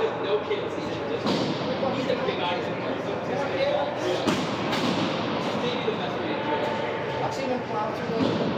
with no kids. He's a big guy. He's maybe the best way to do it. I've seen him plow through those.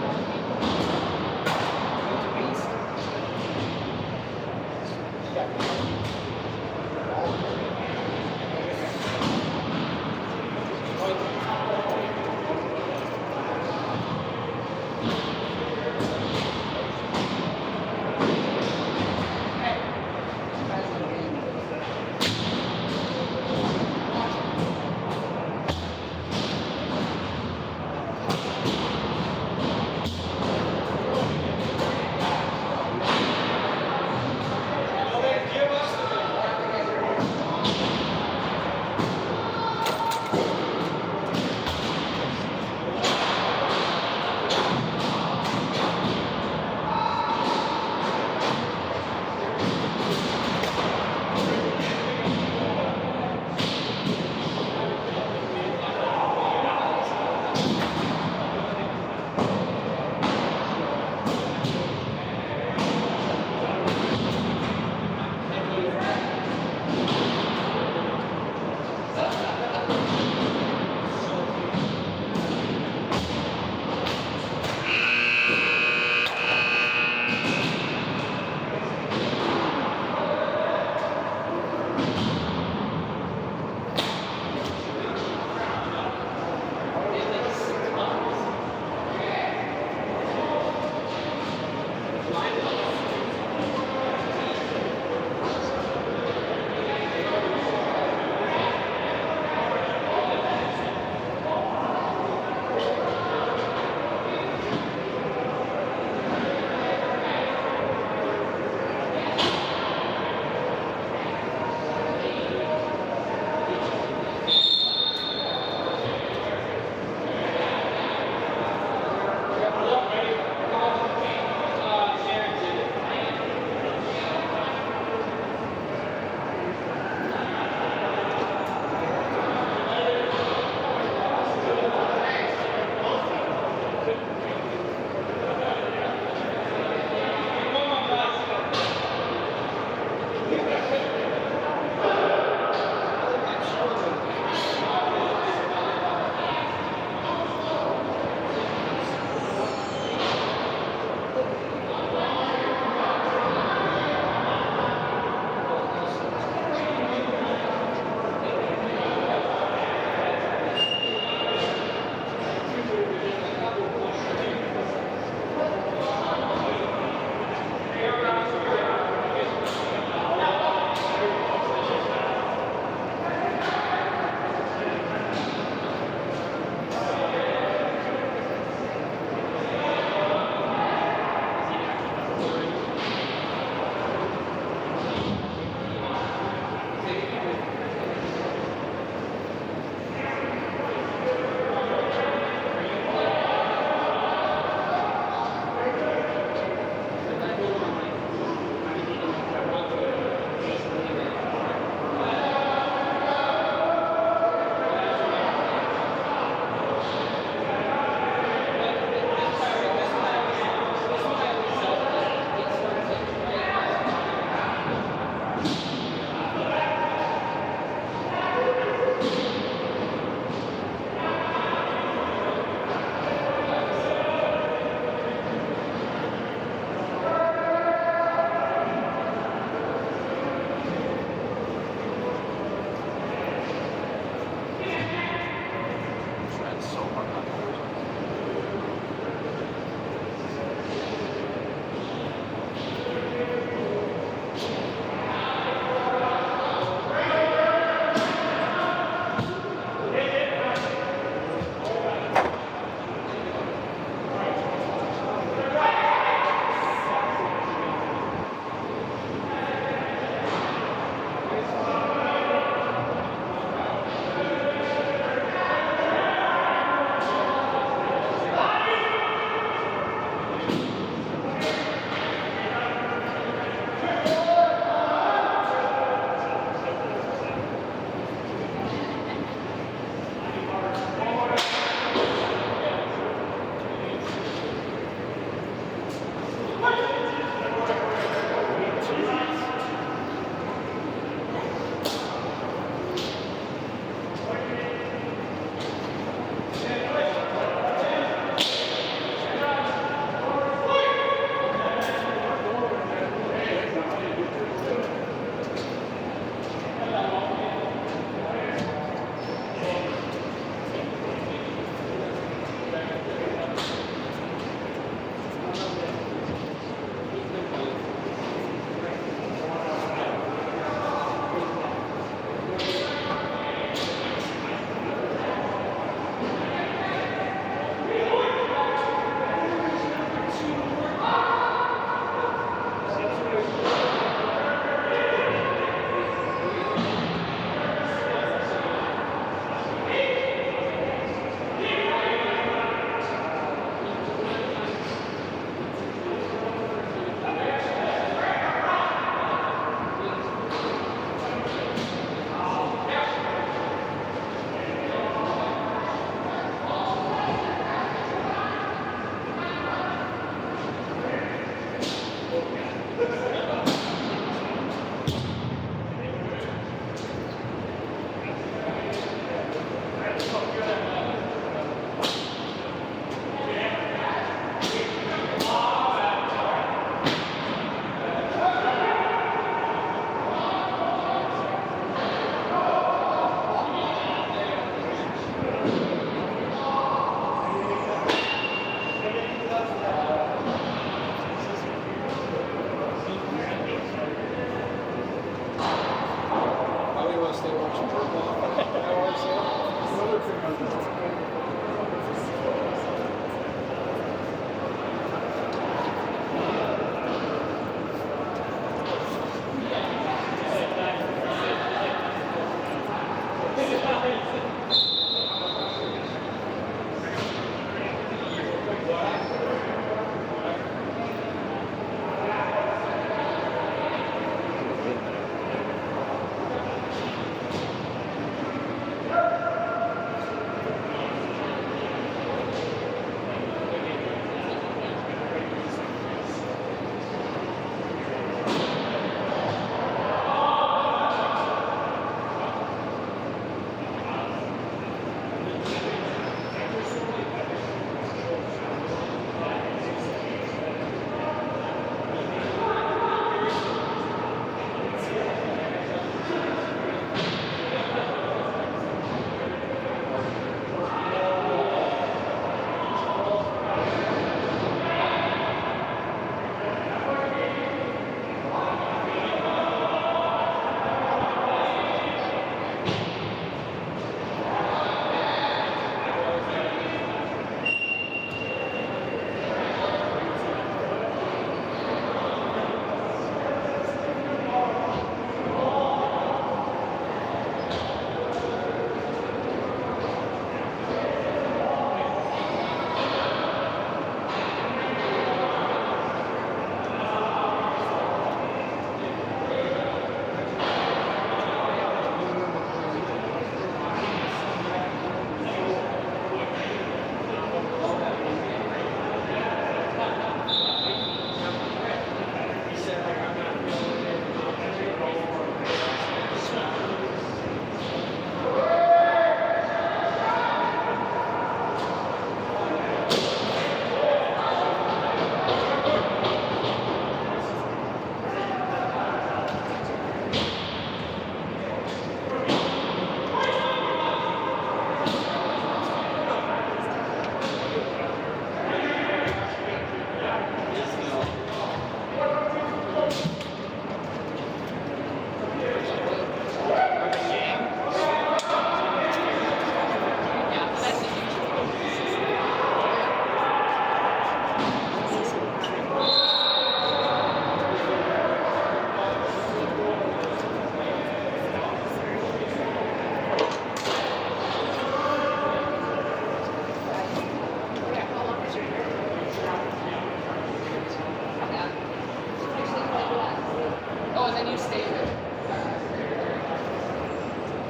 Oh, and then you stay there.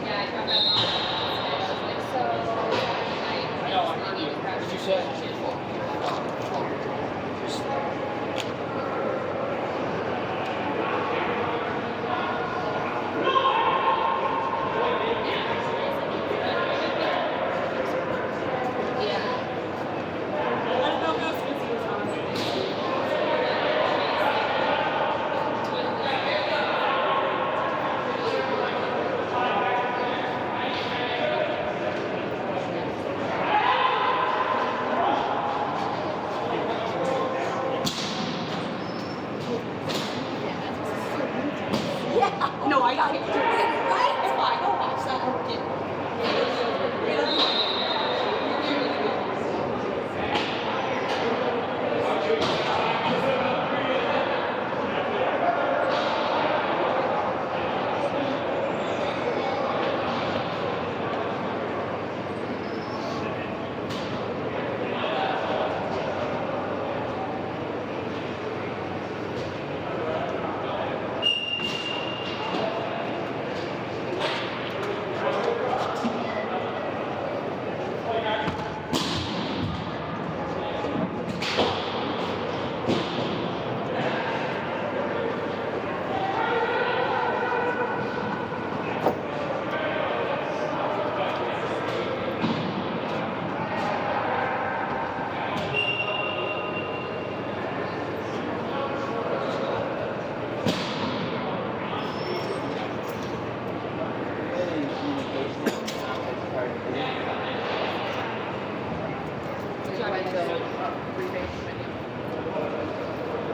Yeah, I got that on. I know, I heard you. Did you say? No, I got it. Right? It's fine. Go watch that.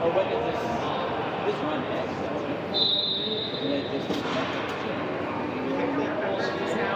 Oh, what is this? This one, yes. And then this one.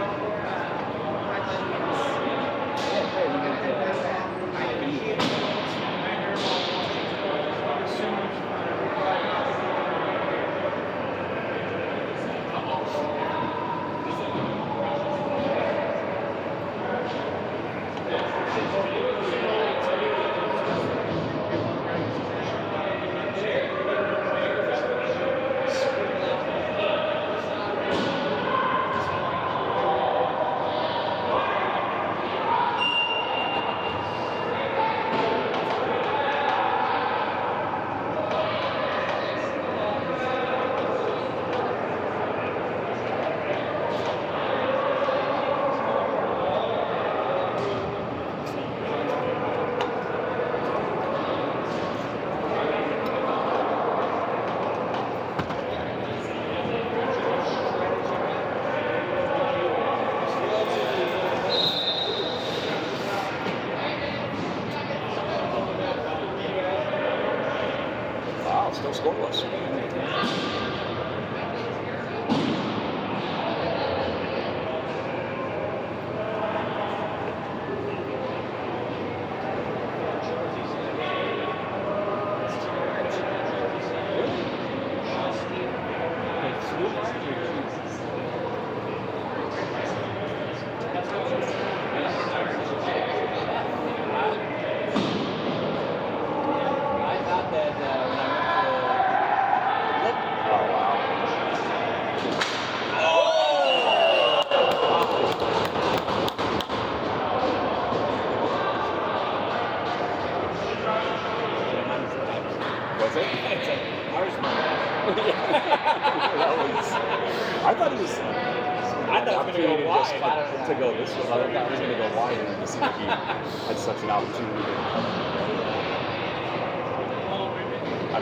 I thought he was. I thought he was going to go wide. To go this way. I thought he was going to go wide, and it just seemed like he had such an opportunity to come.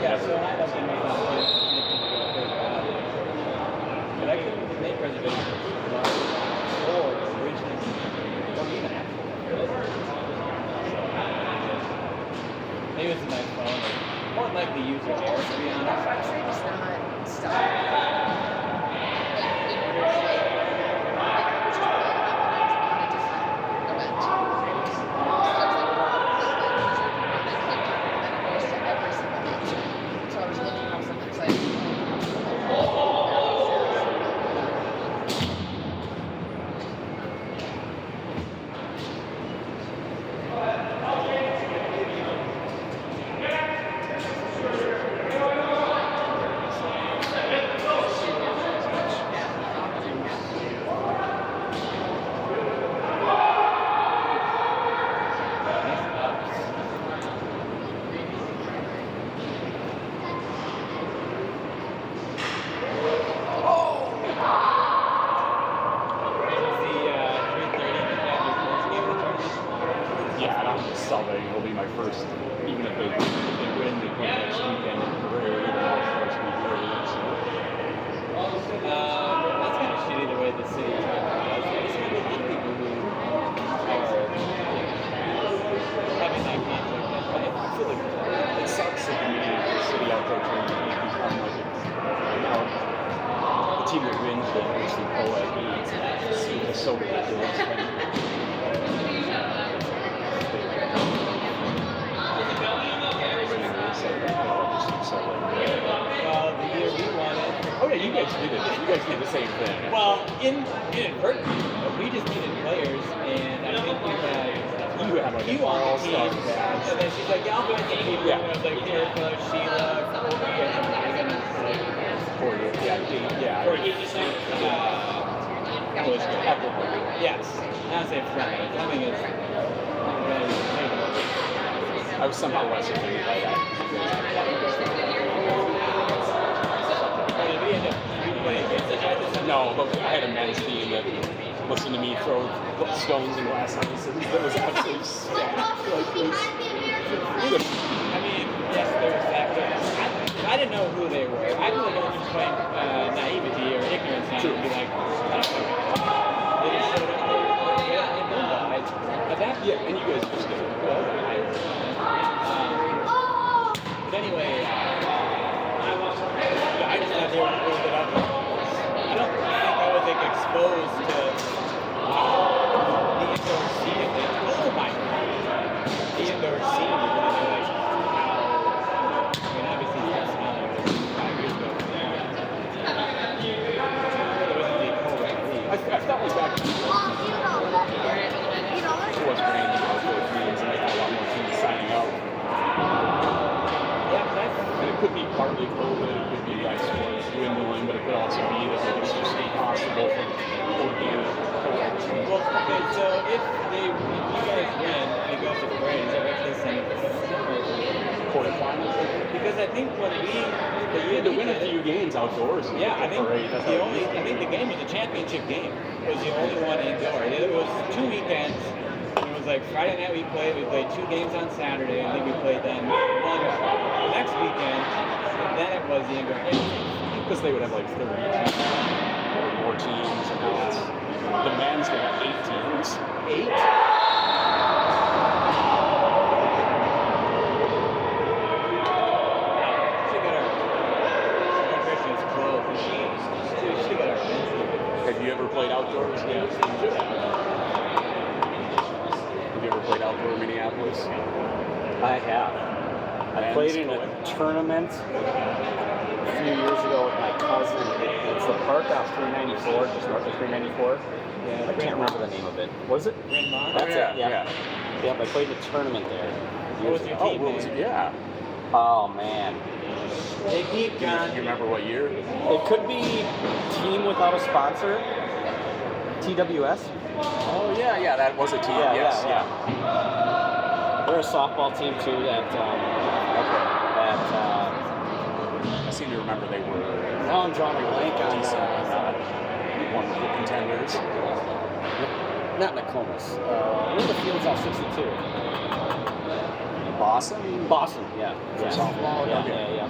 Yeah, so I have been making but I couldn't make reservations or originally don't even have to. Maybe it's a nice phone. More than likely user error, to be honest. I'm sure it's not stuff. Will be my first, even if they win the game next weekend in career, even my first week early. So. That's kind of shitty the way the city talks about it. It's kind of people who are having that conflict. I feel like It sucks that the city out there trying to become like the team that wins the University co-ed is so ridiculous. Well, the year we won it. Oh yeah, you guys did it. You guys did the same thing. Well, inadvertently, we just needed players, and I think we had You had like you on the team, all-star and cast. then she's like, "Yeah, I'll find some people." Yeah. And it was like Erica, Sheila, Corey, and Corey, yeah. Corey. Yes, I say Fleming. Fleming is. I was somehow less offended by that. No, but I had a men's team that listened to me throw stones in glass houses. That was absolutely stacked. Like this. I mean, yes, there was that. I didn't know who they were. I feel like I was just playing naivety or ignorance now and be like, I don't know. They just showed up. Yeah, and you guys just did it well. But anyway, I just thought they were a little bit up. I don't think I was like exposed to the indoor seating. Oh my God. The indoor seating. Like, how, I mean, obviously, that's not like 5 years ago. There wasn't the co-rec league. I felt like back in it was brand new for teams, and I had a lot more teams signing up. And it could be partly COVID, it could be like sports dwindling, but it could also be that it's just impossible for organic co-ed. Well, okay, so if you guys win, it goes to parade. Is that right? They send it to Quarterfinals. because I think when You had to win a few games outdoors. Yeah, I think parade. I think the game was the championship game. It was the only one indoor. It was 2 weekends. It was like Friday night we played 2 games on Saturday, and then we played then one the next weekend, and then it was the indoor game. Because they would have like 30 teams or more teams, and now it's the men's they have 8 teams. 8? Have you ever played outdoors? Yeah. Have you ever played outdoor in Minneapolis? I have. I played in a tournament a few years ago with my cousin. It's the park off 394, just north of 394. Yeah, I can't remember the name of it. What is it? That's it, yeah. Yep, I played a tournament there. What was your Oh, team what was name? it? Yeah. Oh, man. They keep John. You remember what year? It could be Team Without a Sponsor. TWS? Oh, yeah, that was a team. Yeah, yes, yeah. They're a softball team, too, that I seem to remember they were Now I'm drawing a blank on one of the contenders. not Nokomis. What are the fields off 62? Boston? Boston, yeah. For softball? Yeah, Okay. yeah.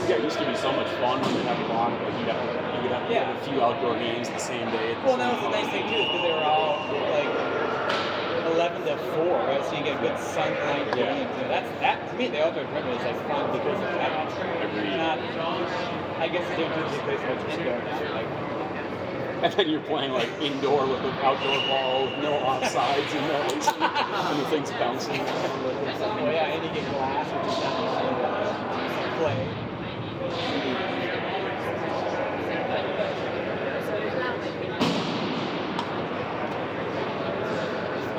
Yeah, it used to be so much fun when they have a lot. Like you could have a few outdoor games the same day. Well, that was the nice thing too, because they were all like 11 to 4, right? So you get good sunlight games. And that to me, the outdoor tournament is like fun because of that. Agreed. Not, I guess the difference is they play so much indoor now. Like, And then you're playing like indoor with an outdoor ball, no offsides and those, and the thing's bouncing. oh yeah, and you get glass, which is not easy to play.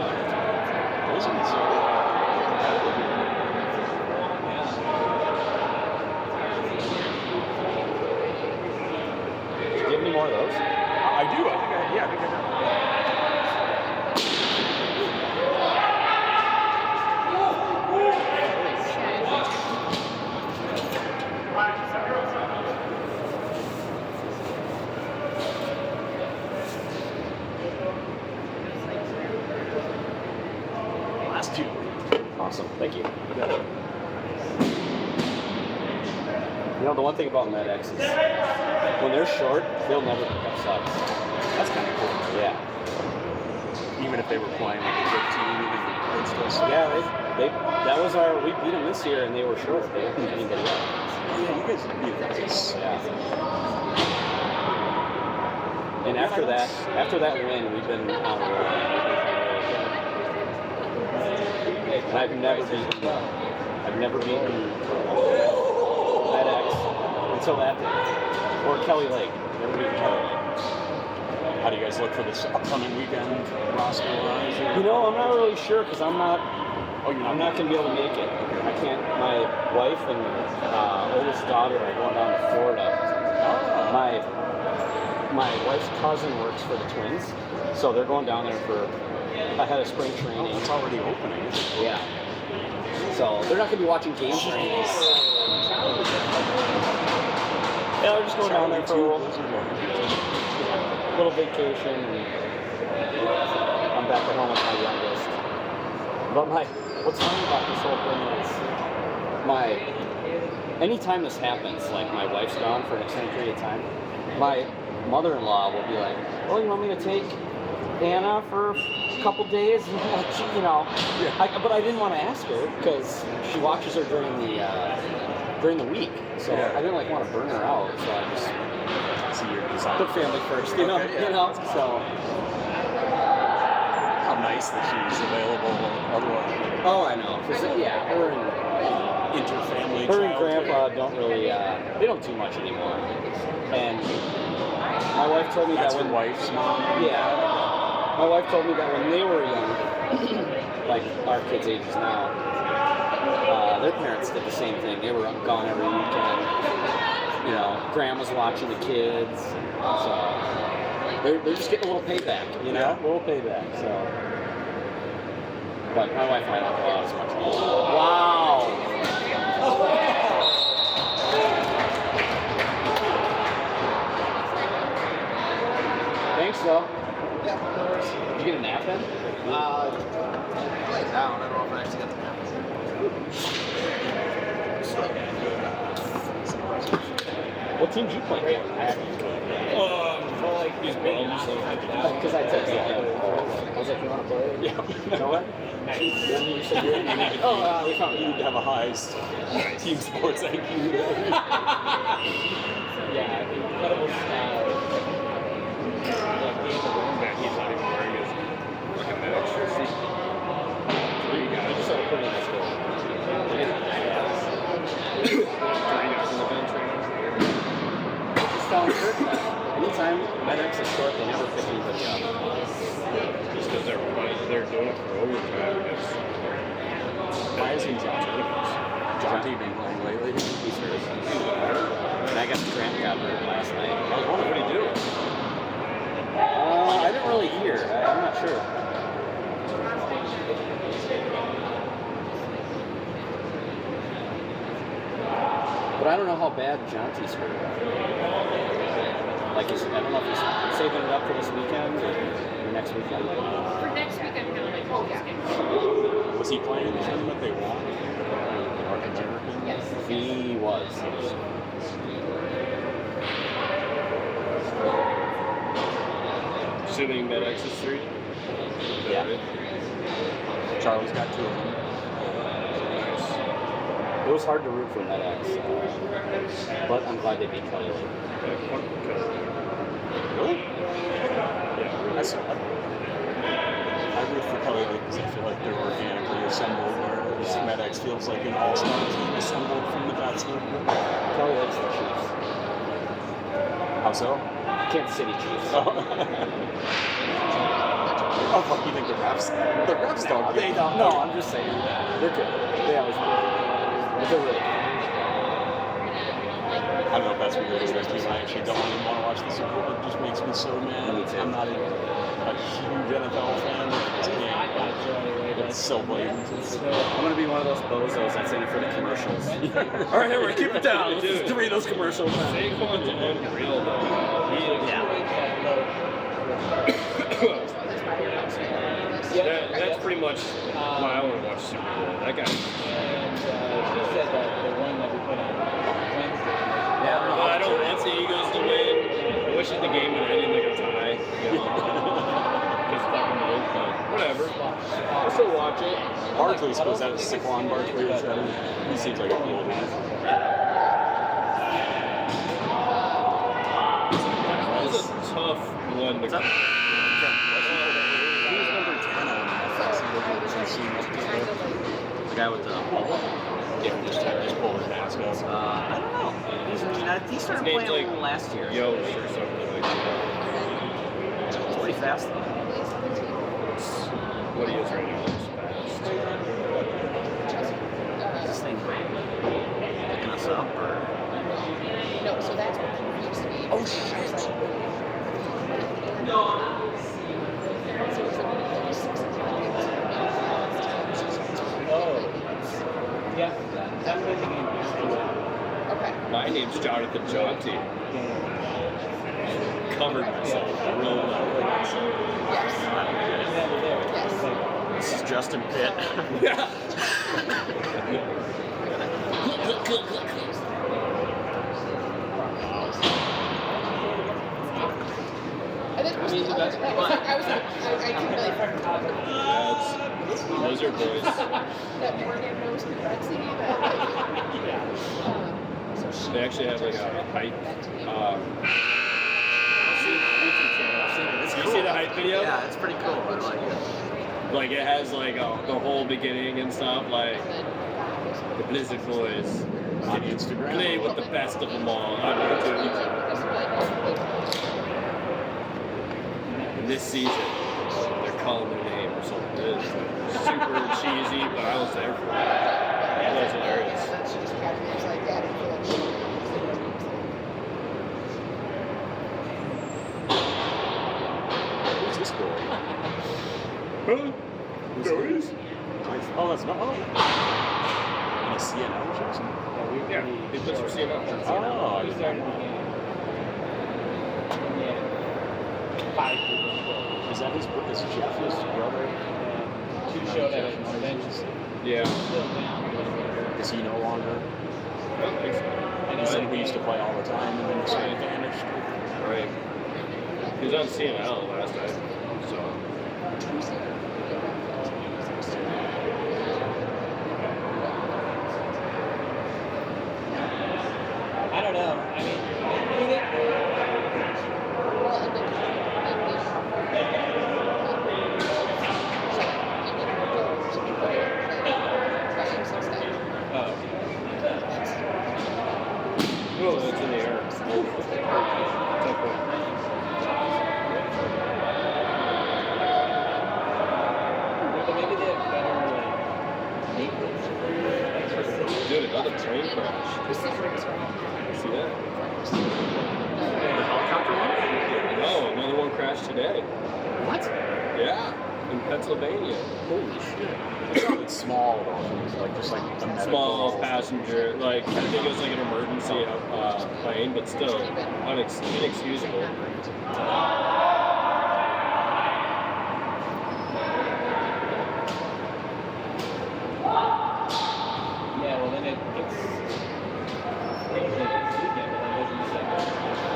Those ones are Do you have any more of those? I do. I think I do. Last two. Awesome, thank you. You know, the one thing about MetX is when they're short, they'll never pick up subs. That's kind of cool. Yeah. Even if they were playing like a good team, even if they'd still suck. Yeah, we beat them this year and they were short. They didn't beat anybody else. Yeah, you guys beat this. Yeah. And after that win, we've been on a roll. And I've never beaten MetX until that day. Or Kelly Lake. Never beaten Kelly Lake. How do you guys look for this upcoming weekend roster-wise? You know, I'm not really sure because I'm not going to be able to make it. I can't. My wife and oldest daughter are going down to Florida. Oh. My wife's cousin works for the Twins, so they're going down there for ahead of spring training. Oh, it's already opening. Yeah. So they're not going to be watching games or anything. Yeah, they're just going down there for a little vacation. And I'm back at home with my youngest. But what's funny about this whole thing is anytime this happens, like my wife's gone for an extended period of time, my mother-in-law will be like, "Oh, you want me to take Anna for a couple days?" And I'm like, you know, but I didn't want to ask her because she watches her during the week, so Yeah. I didn't want to burn her out. So I just put family first, you know. Okay, yeah. You know. So How nice that she's available otherwise. oh, I know. 'Cause, yeah, her Inter-family and childcare. Grandpa don't really they don't do much anymore. And my wife told me That's that her when wife's mom. yeah, my wife told me that when they were young, like our kids' ages now, their parents did the same thing. They were gone every weekend. You know, Grandma's watching the kids, so they're just getting a little payback. You know, Yeah. a little payback. So, but my wife and I don't go out as much. Wow. Thanks, though. Yeah, of course. Did you get a nap in? Like down. I don't know if I actually got the map. What team did you play for? He's been Because I texted him. I was like, you want to play? Yeah. You know what? You said you We found need to have a high team sports IQ. yeah, incredible style. He's not even wearing his fucking MetX jersey. You just had a pretty nice goal. Drino's in the bench right now. Just telling Kurt that anytime MetX is short, they never pick anybody up. Just because they're doing it for overtime. Why isn't John been playing lately? He's hurt. And I got Grant got hurt last night. I was wondering what he do. I didn't really hear. I'm not sure. But I don't know how bad Jonty's hurt. Like, I don't know if he's saving it up for this weekend or next weekend. For next week, I'm kind of like, oh, yeah. Was he playing in the tournament they won? North American? Yes. He was. Assuming MetX is 3? Yeah. Charlie's got 2 of them. Nice. It was hard to root for MetX, but I'm glad they beat Kelly Lake. Really? Yeah, really. I root for Kelly Lake because I feel like they're organically assembled, whereas MetX feels like an all-star team assembled from the best of them. Kelly Lake's the Chiefs. How so? Kansas City Chiefs. Oh, fuck, you think the refs don't They don't. No, I'm just saying. They're good. They always win. But they're really good. I don't know if that's weird or because I actually don't even want to watch the Super Bowl. It just makes me so mad. Me too. I'm not a huge NFL fan. I just can't. It's so blatant. I'm gonna be one of those bozos that's in it for the commercials. All right, Edward, keep it down. Let's just read those commercials. Saquon's unreal, though. That's pretty much why I want to watch Super Bowl. That guy. And she said that the one that we put on Wednesday. But I don't want the Eagles to win. I wish the game would end in like a tie. Because fucking knows, but whatever. I'll still watch it. Barkley, suppose that is Saquon Barkley. He seems like a cool dude. That was a tough one to He was number 10 on The guy with the Yeah, just pull his mask off. I don't know. He started His name's playing a like little last year. Yost or something like that. He's pretty fast though. What he is right now is fast. Is this thing picking us up or? No, so that's what he used to be. Oh shit! Oh. Yeah, that's what the game is. Okay. My name's Jonathan Jonty. Covered myself real well. Yes. Yes. This is Justin Pitt. Yeah. And then who's the other? I couldn't really Those are boys. that Morgan knows the Betsy. They actually have like a hype. It's You cool. see the hype video? Yeah, it's pretty cool. I like it. Like it has like the whole beginning and stuff. Like the Blizzard boys On Instagram. play with the best of them all on YouTube. And this season, they're calling their name or something. It's super cheesy, but I was there for it. It was hilarious. Who's this boy? Huh? There it is. Oh, that's not. Oh. In a CNL jersey? Yeah, they put some CNL. Oh, We started the game. Yeah. 5 people. Is that his Jeff, his brother? Two showed at conventions. Yeah. Still down. Is he no longer? I don't think so. He said we used to play all the time and then he sort of vanished. Right. He was on CNL last night, so. I don't know. I mean, you think Oh, it's in the air. Tough one. but maybe they have better maintenance. Dude, another train crash. See that? The helicopter one? No, another one crashed today. What? Yeah. in Pennsylvania. Holy shit. It sounded small though. Like just like a medical. Small passenger, like I think it was like an emergency plane, but still inexcusable. Yeah, well then it gets crazy this weekend, but it wasn't just like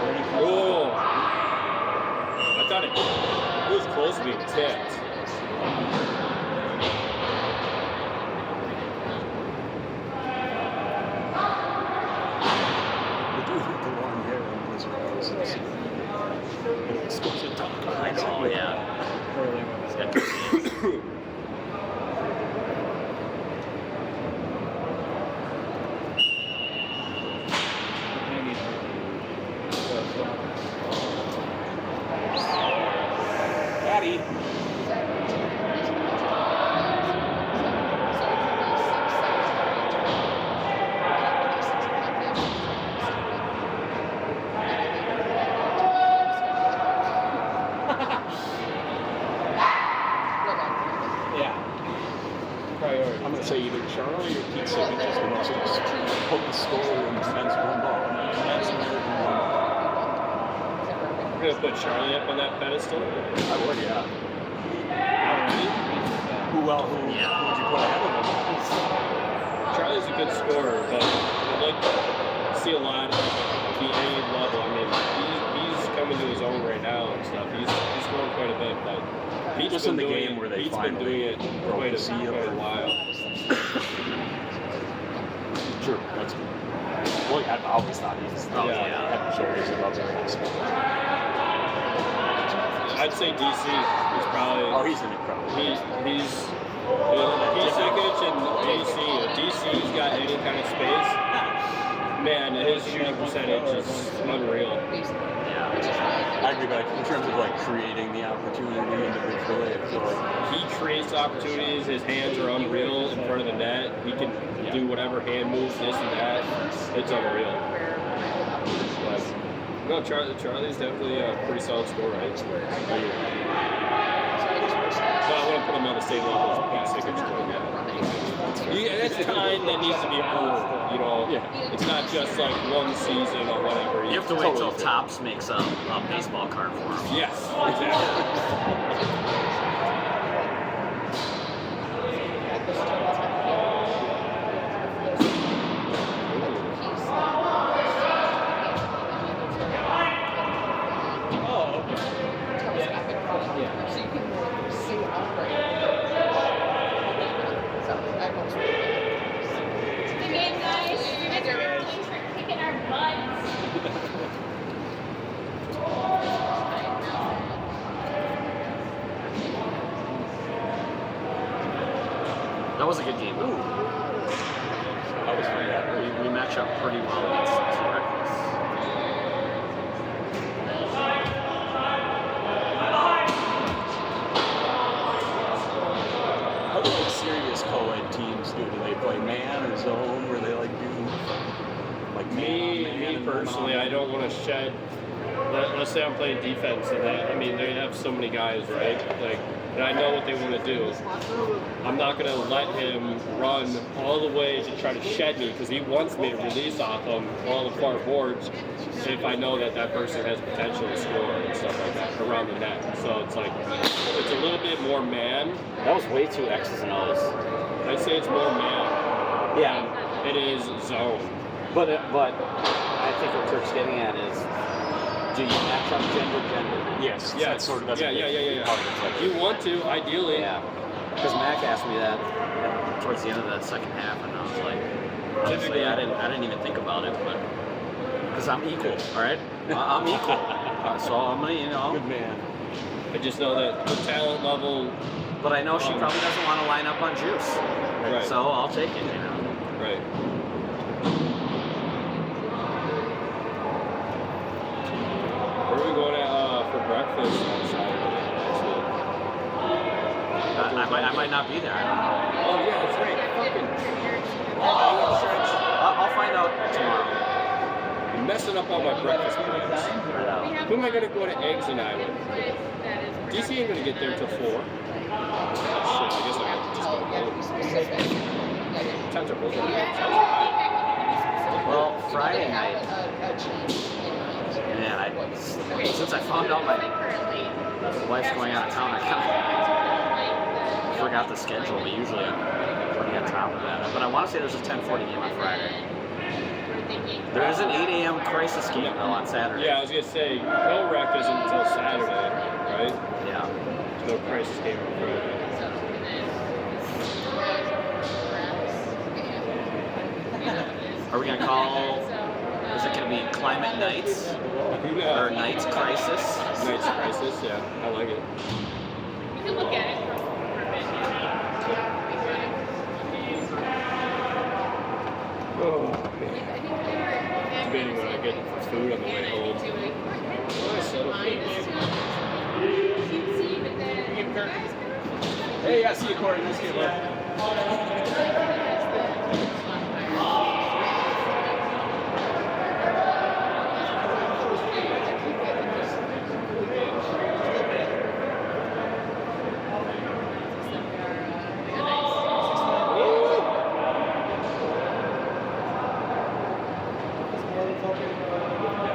30. Oh, I thought it was close to being tipped. The dude with the long hair on his roses. It's such a tough I know, yeah. It's got two names. Daddy. Yeah. Priority. I'm gonna say either Charlie or Pete Simmons wants to just put the score in defense one ball. We're gonna put Charlie up on that pedestal. I would, yeah. Who would you put ahead of him? Charlie's a good scorer, but I'd like to see a lot of the A level. I mean, he's coming to his own right now and stuff. He's scoring quite a bit, but Pete's Just been in the doing game it, where they Pete's been doing finally it broke quite the seal a or- while. Sure, that's good. Well, yeah, I've always thought he's head and shoulders above the rest. I'd say DC is probably. Oh, he's an incredible. He's Sikic and DC. If DC's got any kind of space, man, his shooting percentage is unreal. I agree, but in terms of like creating the opportunity individually, I feel like He creates opportunities. His hands are unreal in front of the net. He can do whatever hand moves, this and that. It's unreal. But, no, Charlie's definitely a pretty solid scorer. But I want to put him on the same level as Pete Sikic. That's time that needs to be earned. You know, it's not just like one season or whatever. You have to wait till Topps makes a baseball card for him. Yes, exactly. Oh, okay. So you can see the operate. So that goes really good. Good game, guys. You guys are really kicking our butts. That was a good game, though. that was pretty good. We match up pretty well against Team Reckless. How do like serious co-ed teams do? Do they play man or zone? Where they like do like Me and personally, I don't want to shed. Let's say I'm playing defense, and they have so many guys, right? Like, and I know what they want to do. I'm not going to let him run all the way to try to shed me because he wants me to release off him all the far boards if I know that person has potential to score and stuff like that around the net. So it's like, it's a little bit more man. That was way too X's and O's. I'd say it's more man. Yeah. than It is zone. But I think what Kirk's getting at is, do you match up gender? Yes, Yeah, that's sort of yeah. You want to, ideally. Yeah. Because Mac asked me that towards the end of that second half, and I was like, honestly, I didn't even think about it, but because I'm equal, all right? I'm equal, so I'm gonna, Good man. I just know that the talent level. But I know she probably doesn't want to line up on Juice, Right. so I'll take it, Right. Where are we going for breakfast on Saturday? I might not be there. I don't know. Oh yeah, that's right. Fucking. I'll find out tomorrow. You're messing up all my breakfast plans. Right out. Who am I gonna go to Eggs and I with? DC ain't gonna get there till 4. I guess I have to just go home. Times are both Well, Friday night, man, since I found out my wife's going out of town, I kind of forgot the schedule, but usually I'm pretty on top of that. But I want to say there's a 10:40 game on Friday. There is an 8 a.m. crisis game, though, on Saturday. Yeah, I was going to say, no rec isn't until Saturday, right? Yeah. No crisis game on Friday. Are we going to call, is it going to be Climate Nights? Or Nights Crisis? Nights Crisis, yeah. I like it. You can look at it Oh, man. Debating what I get for food on the way home. What I settle for? Hey, I see you, Corey. Nice to meet you.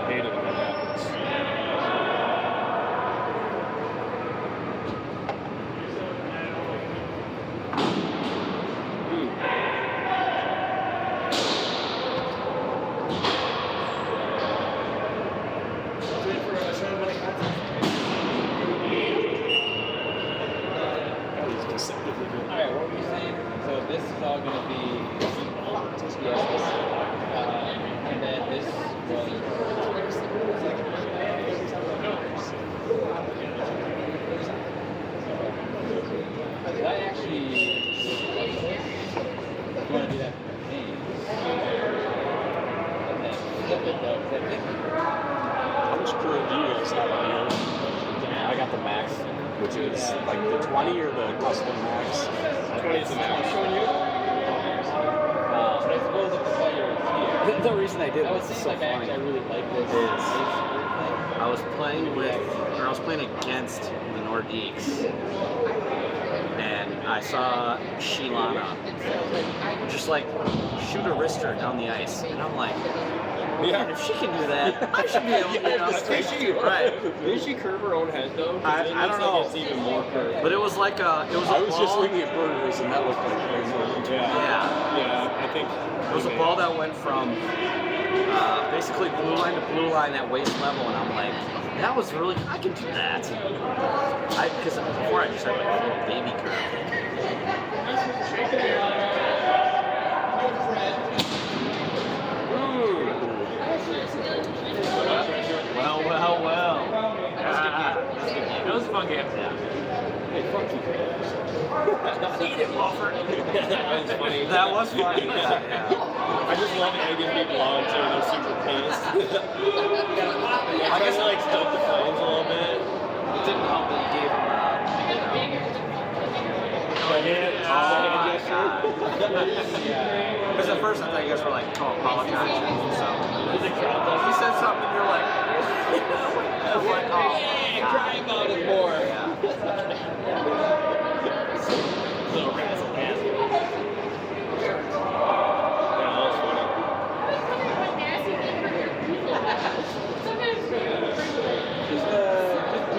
Hate it when that happens. Alright, what were you saying? So this is all going to be yes. And then this was... I actually want to do that for me. And then flip it though, because I think... How much curve do you guys have on here? I got the Max. Which is like the 20 or the custom max? 20 is the max. But I suppose if the player is here... The reason I did I was was it's saying so like funny. actually I really like this. I was playing against the Nordiques, and I saw Shilana just like shoot a wrister down the ice, and I'm like, man, if she can do that, I should be able to, you know. Right. Didn't she curve her own head though? 'Cause I it don't looks know. like it's even more curved. But it was like a I was just ball. looking at burgers and that looked like crazy. Yeah, I think It was a ball that went from basically blue line to blue line at waist level, and I'm like, that was really, I can do that. Because before I just had like a little baby curve. Well. It was a fun game. Yeah. Hey, fuck you. Eat it, Walford. That was funny. That was funny. Yeah. I just love egging people on too. They're super pissed. I guess I like stoke the flames a little bit. It didn't help that you gave him because at first I thought you guys were like apologizing or something. He said something and you're like, I was like, oh, cry about it more. Little razzle dazzle. Yeah, that was funny.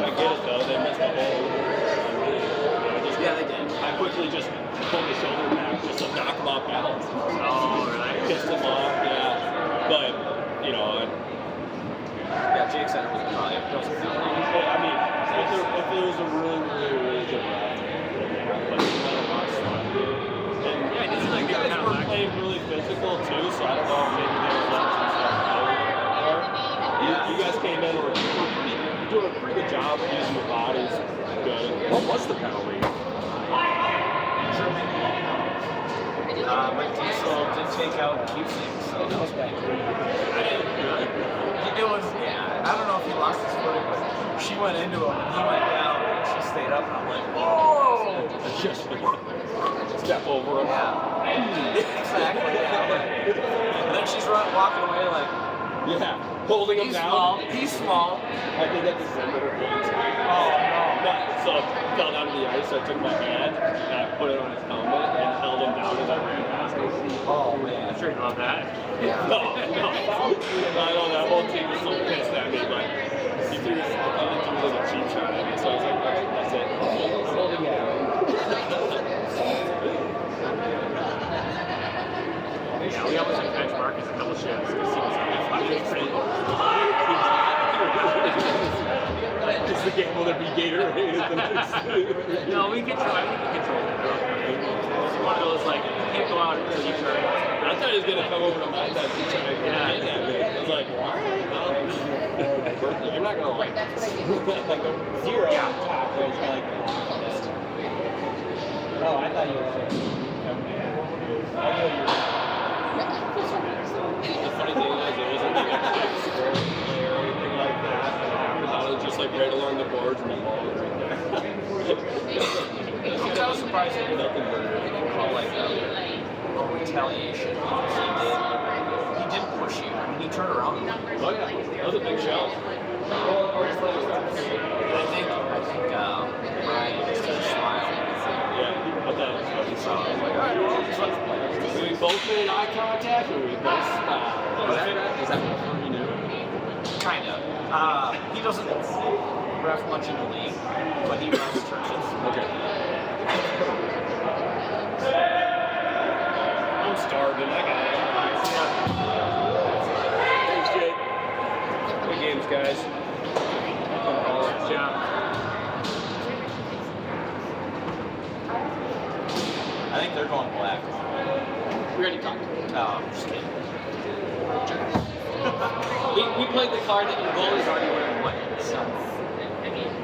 I get it though. They missed the hole. Yeah, they did. I quickly just pulled the shoulder back just to knock him off balance. Oh, right. Pissed him off, yeah. But, you know, Yeah, Jake said it was probably a I mean, if it was a really good round, like another box slot. And you guys were playing really physical too, so I don't know if maybe they were letting some stuff go. You guys came in and were doing a pretty good job of using your bodies. Good. What was the penalty? But Diesel did take out keepsakes, so that was bad. It was, yeah, I don't know if he lost his footing, but she went into him and he went down and she stayed up and I'm like, whoa! Just step over him. Yeah. Exactly. Yeah. And then she's walking away like, Yeah. Holding him he's down. small. He's small. I think that's the center of it. Oh no. So I fell down to the ice, so I took my hand and I put it on his helmet and held him down as I ran past him. Oh man. I'm sure you love that. Yeah. No. I know that whole team was so pissed at me, but he threw like a cheap shot at me, so I was like, all right, that's it. I'm holding you down. Yeah, we almost like benchmark as a couple shifts because he was It's the gamble that be Gatorade at the next. No, we control that. It's one of those like, you can't go out until you turn. I thought he was gonna come over to my desk and try to get at me. I was like, what? You're not gonna like this. Like a zero on top where it's like. Oh, I thought you were saying. Okay. I know you're. The funny thing is, it wasn't like a big score play or anything like that. I thought it was just like right along the boards and the ball was right there. I was surprised that he didn't call like a retaliation. He did push you. I mean, he turned around. Oh yeah, that was a big shot. I think Ryan just kind of smiled. Yeah, I thought it was funny. So I was like, all right, well, just let's play. We both made eye contact and we both smiled. Is that what you knew? Kind of. He doesn't ref much in the league, but he refs tournaments. Okay. I'm starving. I got it. Thanks, Jake. Good games, guys. I think they're going black. We already talked. Oh, just kidding. we played the card that your goalie's already wearing white. So.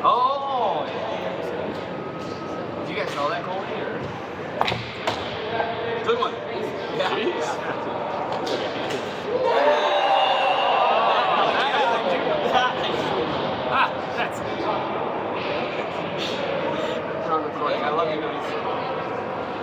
Oh! Do you guys know that goalie? Or? Good one. Yeah. That's We're on recording. I love you guys.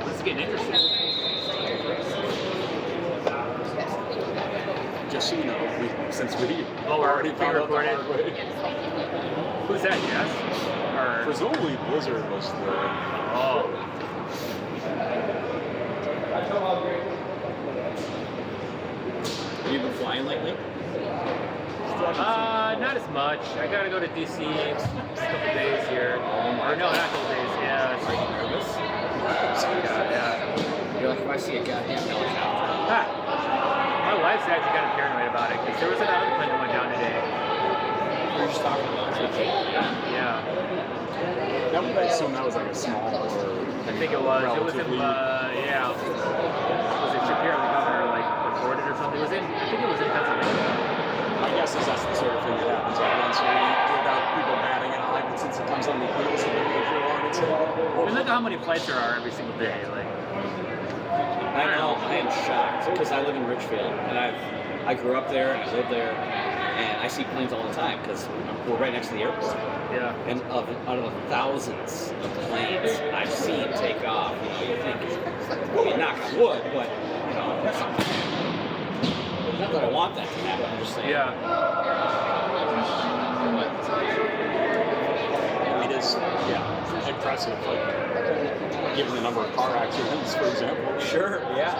This is getting interesting. Just so you know, since we Oh, we're already found out the pre-recorded. hard way. Who's that, Jess? Or Presumably Blizzard was the. oh, Have you been flying lately? not as much. I gotta go to DC a couple days here. Or no, not a couple days. Yeah. Are you nervous? Yeah. You're like, if I see a goddamn helicopter. Ah, my wife's actually kind of paranoid about it because there was another plane that went down today. We were just talking about it. Yeah. I assume that was like a small or. I think it was. It was in, relatively- yeah. Was it Shapiro, the governor, like, reported or something? It was in, I think it was in Pennsylvania. My guess is that's the sort of thing that happens like once a week without people batting an eye, but since it comes on the heels of it, if you're on it, I mean, look at how many flights there are every single day. Like, I know, I am shocked because I live in Richfield and I grew up there and I live there and I see planes all the time because we're right next to the airport. yeah. And out of the thousands of planes I've seen take off, you think, I mean, knock on wood, but, you know, that's not that I want that to happen, I'm just saying. Yeah. It is, yeah, impressive, like, given the number of car accidents, for example. Sure, yeah.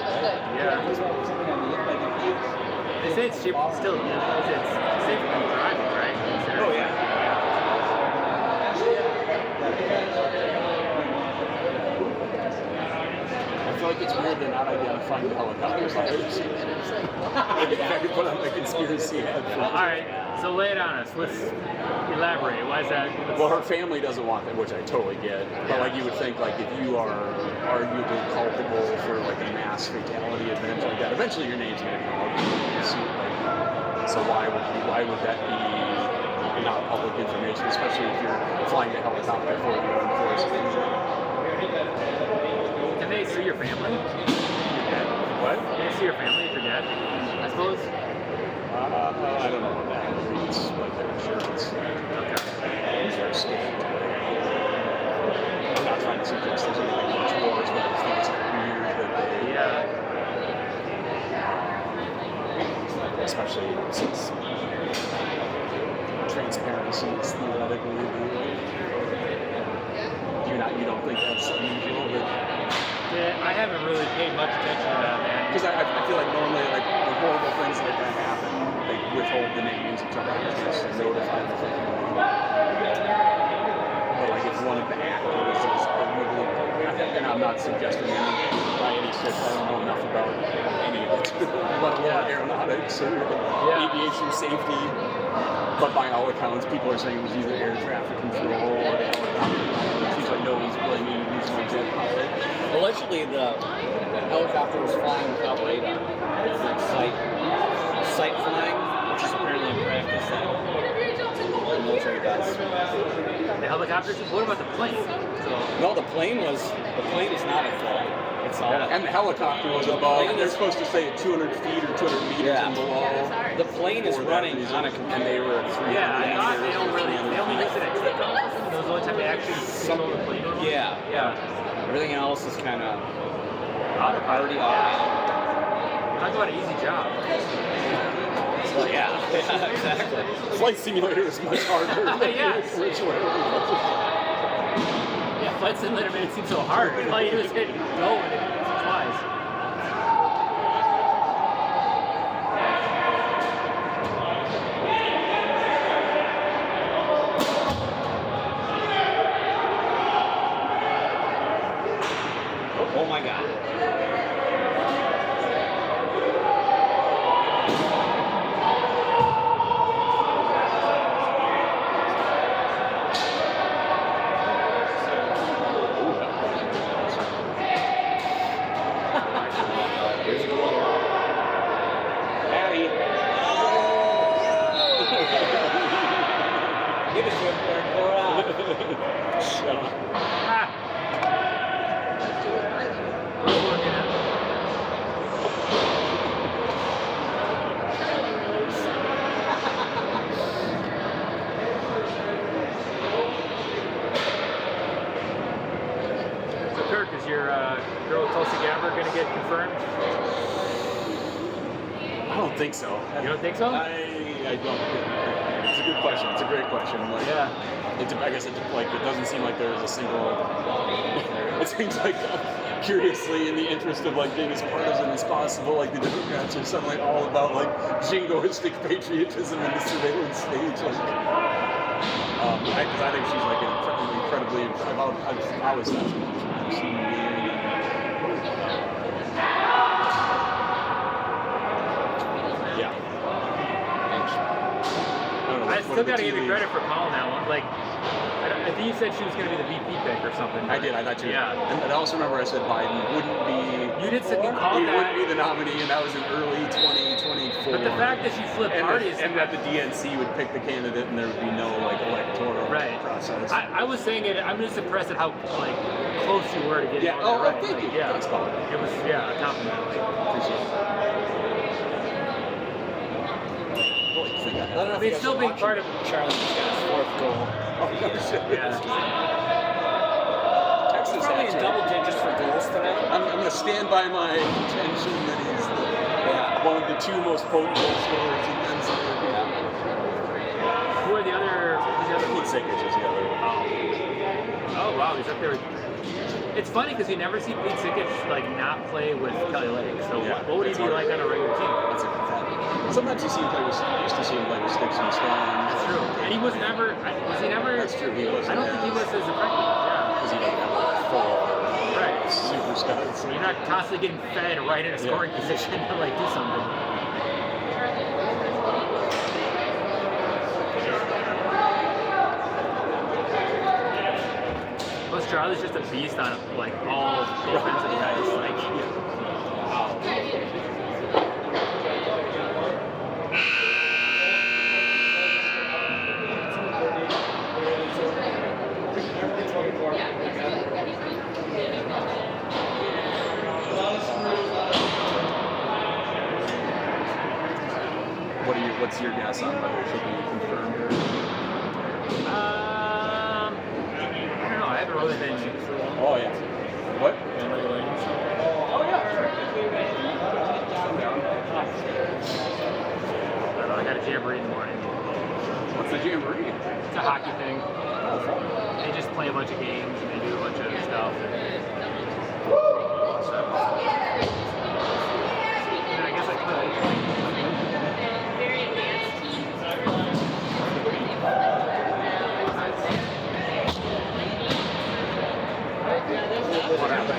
Yeah. They say it's cheap, still, it's safer than driving, right? Oh, yeah. I feel like it's weird they're not identifying the helicopter fires. I could put on the conspiracy head for All right, so lay it on us. Let's elaborate. Why is that? Well, her family doesn't want that, which I totally get. But like, you would think, like, if you are arguably culpable for like a mass fatality event like that, eventually your name's gonna come up. So why would that be not public information, especially if you're flying a helicopter for law enforcement? Can they sue your family? What? Can they sue your family if you're dead? I suppose. I don't know what that reads, like their insurance. Okay. They're scammed. I'm not trying to suggest there's anything much towards, but I just think it's weird that they, especially since transparency is theoretically you don't think that's unusual, but Yeah, I haven't really paid much attention to that, man. because I feel like normally like when horrible things like that happen, they withhold the names until actors notify the family. But like if one of the actors is and I'm not suggesting any by any stretch, I don't know enough about any of it, let alone aeronautics or aviation safety. But by all accounts, people are saying it was either air traffic control or the helicopter pilot. It seems like nobody's blaming the regional jet pilot. Allegedly, the helicopter was flying without radar. It was like sight flying, which is apparently a practice that the military does. The helicopters. What about the plane? No, the plane is not at fault. It's all. And the helicopter was above. They're supposed to say at 200 feet or 200 meters and below. The plane is running on a and they were at 300 Yeah, I thought meters. they only use it at takeoff. That was the only time they actually control the plane. Yeah. Everything else is kind of Autopilot. already off. Talk about an easy job. Well, yeah, exactly. Flight simulator is much harder than Yes. virtual. Yeah, flight simulator made it seem so hard. All you do is hit go and it flies. Oh my God. Harry. Give it to him, Kirk. Throw it out. Shut up. Ah. We're working it. So Kirk, is your girl Tulsi Gabbard going to get confirmed? I don't think so. You don't think so? I don't. It's a good question. It's a great question. Like, Yeah. I guess it doesn't seem like there's a single. It seems like curiously, in the interest of like being as partisan as possible, like the Democrats are suddenly all about like jingoistic patriotism in the surveillance stage. Like, because I think she's like an incredibly. I've always thought she was an human being. Yeah. I still got to give you credit for calling that one. Like, I think you said she was going to be the VP pick or something. I did. I thought you. Yeah. And I also remember I said Biden wouldn't be. You did say you called He wouldn't that. be the nominee, and that was in early 2024. But the fact that she flipped parties. and that the DNC would pick the candidate, and there would be no like electoral process. I was saying it. I'm just impressed at how like close you were to getting Yeah. all Oh, that right. thank you. Yeah. Thanks, Colin. It was a compliment. Appreciate it. I mean, still being part of Charlie just got his fourth goal. Oh, no shit. Yeah. Texas probably in double digits for goals tonight. I'm going to stand by my contention that he's one of the two most potent goal scorers in men's soccer. Who are the other? Who's the other? Pete Sickich is the other one. Oh wow, he's up there. It's funny because you never see Pete Sickich like not play with Kelly Lake. So Yeah, what would he it's be hard. like on a regular team? That's a good thought. Sometimes you see him play with, used to see him play with sticks and stones. That's true. And he was never. Was he never? That's true. He was. I don't think he was as effective. Yeah. Because he doesn't have like full Right. super studs. So you're not constantly getting fed right in a scoring position to like do something. Plus Charlie's just a beast on like all offensive guys. Like What's your guess on whether it should be confirmed or? would have been. Oh yeah. What? Memory lane. Oh yeah. I don't know. I got a jamboree in the morning. What's the jamboree? It's a hockey thing. They just play a bunch of games and they do a bunch of stuff. And I guess I could. Very advanced teams.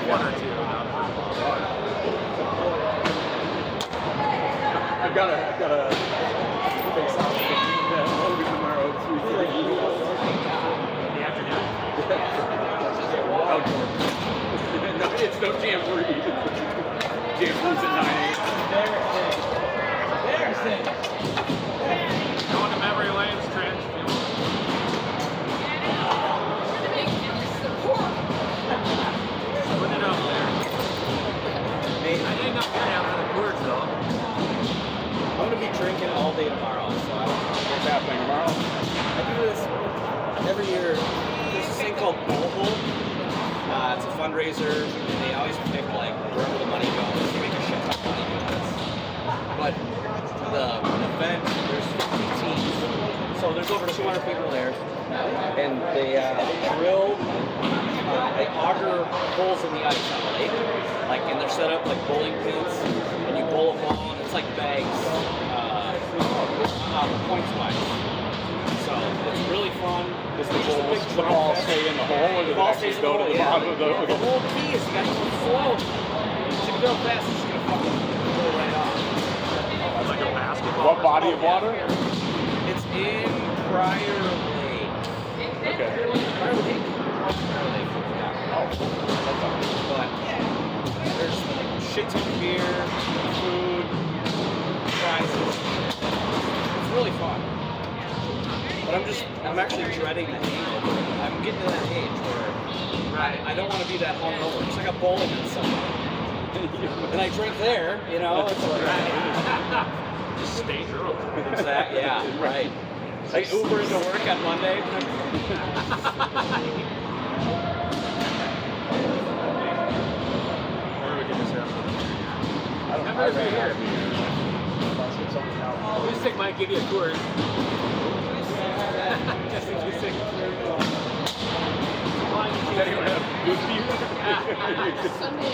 One or two. I've got a face off tomorrow at 3:30. In the afternoon. Outdoor. No, it's no jamboree. Jamboree's at 9 a.m. Going to memory lanes, Trent. Putting it up there. I ain't up here now for the Coors though. I'm gonna be drinking all day tomorrow, so I don't know. What's happening tomorrow? I do this every year. There's this thing called Mobile. It's a fundraiser, and they always pick like wherever the money goes. They make a shit ton of money doing this. But the event, there's 50 teams, so there's over 200 people there, and they drill, they auger holes in the ice on the lake, like, and they're set up like bowling pins, and you bowl a ball, and it's like bags, points wise. So it's really fun. Does the ball stay in the hole, or does it actually go to the bottom of the? The whole key is you got to go slow. If you go fast, it's just gonna fucking go right off. Like a basketball. What body of water? It's in Prior Lake. Okay. Prior Lake. Prior Lake. Yeah. But there's shit ton of beer, food, prizes. It's really fun. But I'm actually dreading the hangover. I'm getting to that age where I don't want to be that hungover. It's like a bowling on Sunday. And I drink there, you know. It's like, Just stay drunk. exactly. Yeah. Right. Like Uber into work on Monday. Where do we get this at? I don't know. Never been here. Who's sick might give you a tour. Just in case sick. Does anyone have good beer? Sunday.